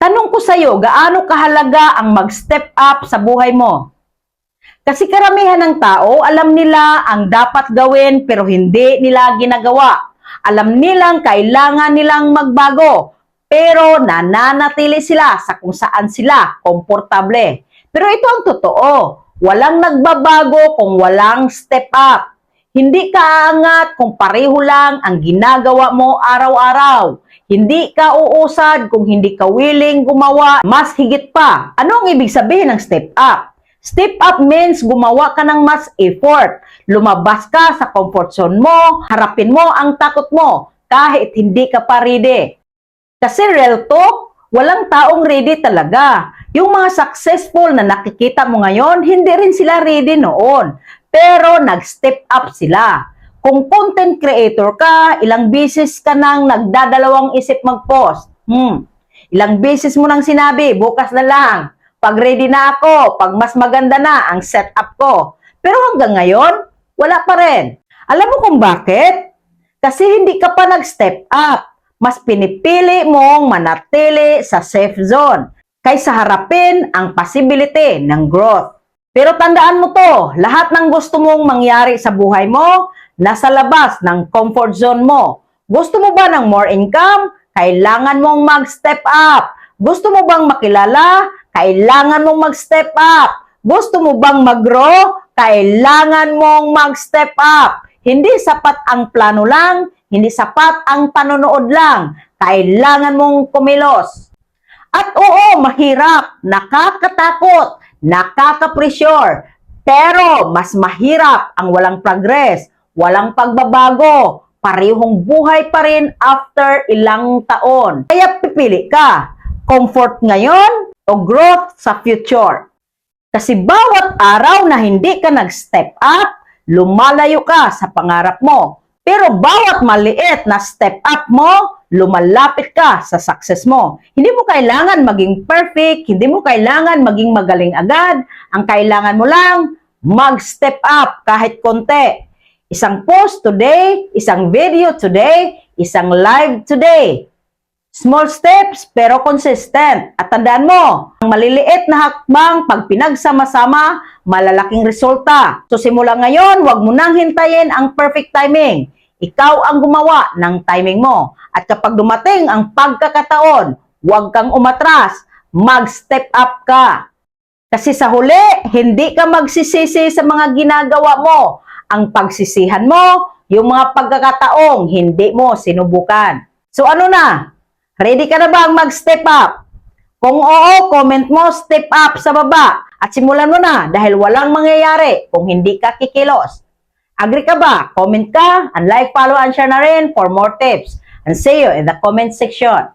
Tanong ko sa'yo, gaano kahalaga ang mag-step up sa buhay mo? Kasi karamihan ng tao, alam nila ang dapat gawin pero hindi nila ginagawa. Alam nilang kailangan nilang magbago, pero nananatili sila sa kung saan sila komportable. Pero ito ang totoo, walang nagbabago kung walang step up. Hindi ka aangat kung pareho lang ang ginagawa mo araw-araw. Hindi ka uusad kung hindi ka willing gumawa mas higit pa. Ano ang ibig sabihin ng step up? Step up means gumawa ka ng mas effort. Lumabas ka sa comfort zone mo, harapin mo ang takot mo kahit hindi ka pa ready. Kasi real talk, walang taong ready talaga. Yung mga successful na nakikita mo ngayon, hindi rin sila ready noon. Pero nag-step up sila. Kung content creator ka, ilang beses ka nang nagdadalawang isip mag-post. Ilang beses mo nang sinabi, bukas na lang. Pag ready na ako, pag mas maganda na ang setup ko. Pero hanggang ngayon, wala pa rin. Alam mo kung bakit? Kasi hindi ka pa nag-step up. Mas pinipili mong manatili sa safe zone kaysa harapin ang possibility ng growth. Pero tandaan mo to, lahat ng gusto mong mangyari sa buhay mo, nasa labas ng comfort zone mo. Gusto mo ba ng more income? Kailangan mong mag-step up. Gusto mo bang makilala? Kailangan mong mag-step up. Gusto mo bang mag-grow? Kailangan mong mag-step up. Hindi sapat ang plano lang, hindi sapat ang panonood lang. Kailangan mong kumilos. At oo, mahirap, nakakatakot, nakaka-pressure, pero mas mahirap ang walang progress, walang pagbabago, parehong buhay pa rin after ilang taon. Kaya pipili ka, comfort ngayon o growth sa future. Kasi bawat araw na hindi ka nag-step up, lumalayo ka sa pangarap mo. Pero bawat maliit na step up mo, lumalapit ka sa success mo. Hindi mo kailangan maging perfect, hindi mo kailangan maging magaling agad. Ang kailangan mo lang, mag-step up kahit konti. Isang post today, isang video today, isang live today. Small steps pero consistent. At tandaan mo, ang maliliit na hakbang pag pinagsama-sama, malalaking resulta. So simula ngayon, huwag mo nang hintayin ang perfect timing. Ikaw ang gumawa ng timing mo. At kapag dumating ang pagkakataon, huwag kang umatras, mag-step up ka. Kasi sa huli, hindi ka magsisisi sa mga ginagawa mo. Ang pagsisihan mo, yung mga pagkakataong hindi mo sinubukan. So ano na? Ready ka na bang mag-step up? Kung oo, comment mo step up sa baba. At simulan mo na dahil walang mangyayari kung hindi ka kikilos. Agree ka ba? Comment ka, and like, follow, and share na rin for more tips. And see you in the comment section.